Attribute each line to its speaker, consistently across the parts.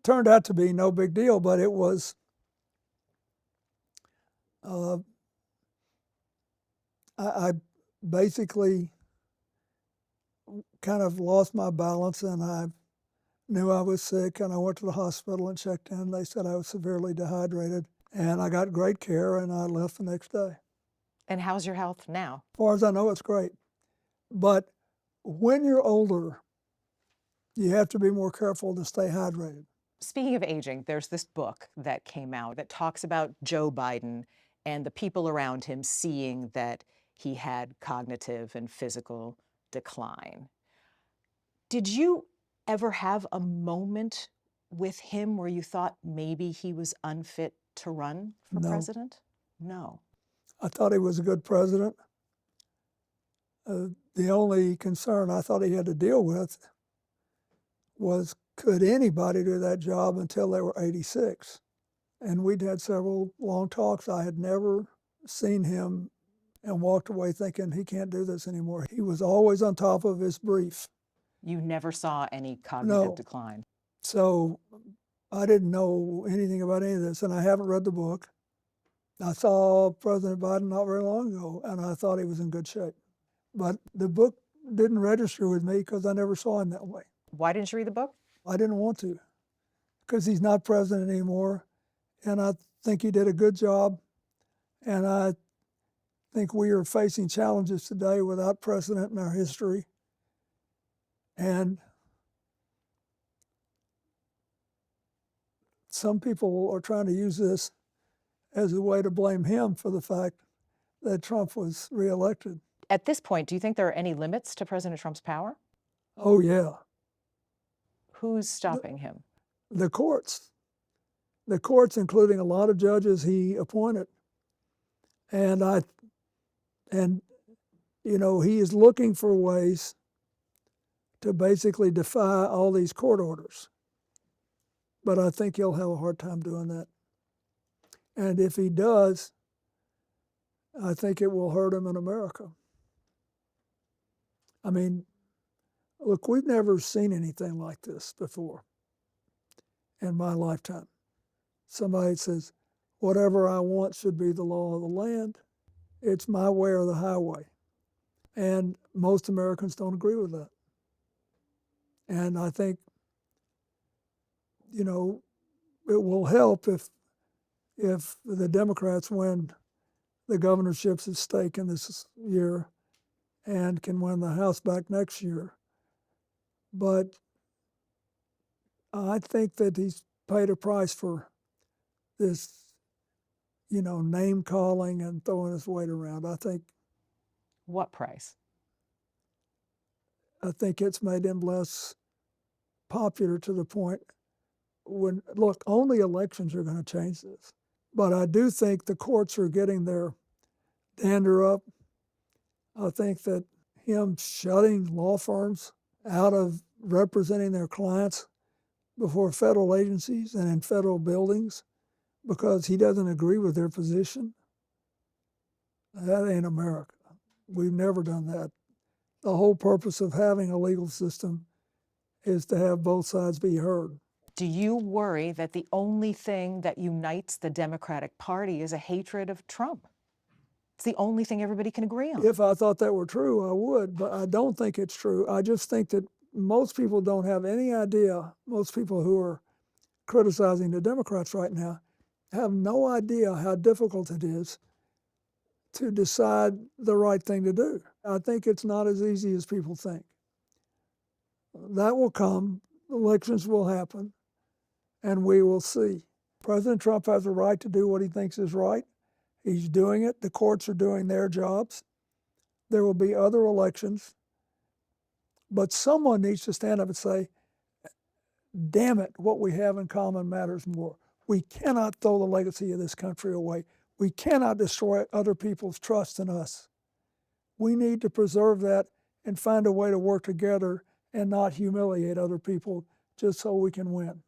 Speaker 1: turned out to be no big deal, but it was I basically kind of lost my balance, and I knew I was sick, and I went to the hospital and checked in. They said I was severely dehydrated, and I got great care, and I left the next day.
Speaker 2: And how's your health now?
Speaker 1: As far as I know, it's great. But when you're older, you have to be more careful to stay hydrated.
Speaker 2: Speaking of aging, there's this book that came out that talks about Joe Biden and the people around him seeing that he had cognitive and physical decline. Did you ever have a moment with him where you thought maybe he was unfit to run for
Speaker 1: No.
Speaker 2: president? No.
Speaker 1: I thought he was a good president. The only concern I thought he had to deal with was, could anybody do that job until they were 86? And we'd had several long talks. I had never seen him and walked away thinking he can't do this anymore. He was always on top of his brief.
Speaker 2: You never saw any cognitive
Speaker 1: No.
Speaker 2: decline?
Speaker 1: So I didn't know anything about any of this, and I haven't read the book. I saw President Biden not very long ago, and I thought he was in good shape. But the book didn't register with me because I never saw him that way.
Speaker 2: Why didn't you read the book?
Speaker 1: I didn't want to, because he's not president anymore, and I think he did a good job, and I think we are facing challenges today without precedent in our history. And some people are trying to use this as a way to blame him for the fact that Trump was reelected.
Speaker 2: At this point, do you think there are any limits to President Trump's power?
Speaker 1: Oh, yeah.
Speaker 2: Who's stopping him?
Speaker 1: The courts. The courts, including a lot of judges he appointed. And he is looking for ways to basically defy all these court orders. But I think he'll have a hard time doing that. And if he does, I think it will hurt him in America. I mean, look, we've never seen anything like this before in my lifetime. Somebody says, whatever I want should be the law of the land. It's my way or the highway. And most Americans don't agree with that. And I think, it will help if the Democrats win the governorships at stake in this year and can win the House back next year. But I think that he's paid a price for this, name calling and throwing his weight around.
Speaker 2: What price?
Speaker 1: I think it's made him less popular to the point when, look, only elections are going to change this. But I do think the courts are getting their dander up. I think that him shutting law firms out of representing their clients before federal agencies and in federal buildings because he doesn't agree with their position, that ain't America. We've never done that. The whole purpose of having a legal system is to have both sides be heard.
Speaker 2: Do you worry that the only thing that unites the Democratic Party is a hatred of Trump? It's the only thing everybody can agree on.
Speaker 1: If I thought that were true, I would, but I don't think it's true. I just think that most people don't have any idea, most people who are criticizing the Democrats right now have no idea how difficult it is to decide the right thing to do. I think it's not as easy as people think. That will come, elections will happen, and we will see. President Trump has a right to do what he thinks is right. He's doing it. The courts are doing their jobs. There will be other elections. But someone needs to stand up and say, damn it, what we have in common matters more. We cannot throw the legacy of this country away. We cannot destroy other people's trust in us. We need to preserve that and find a way to work together and not humiliate other people just so we can win.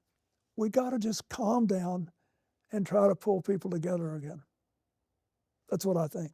Speaker 1: We got to just calm down and try to pull people together again. That's what I think.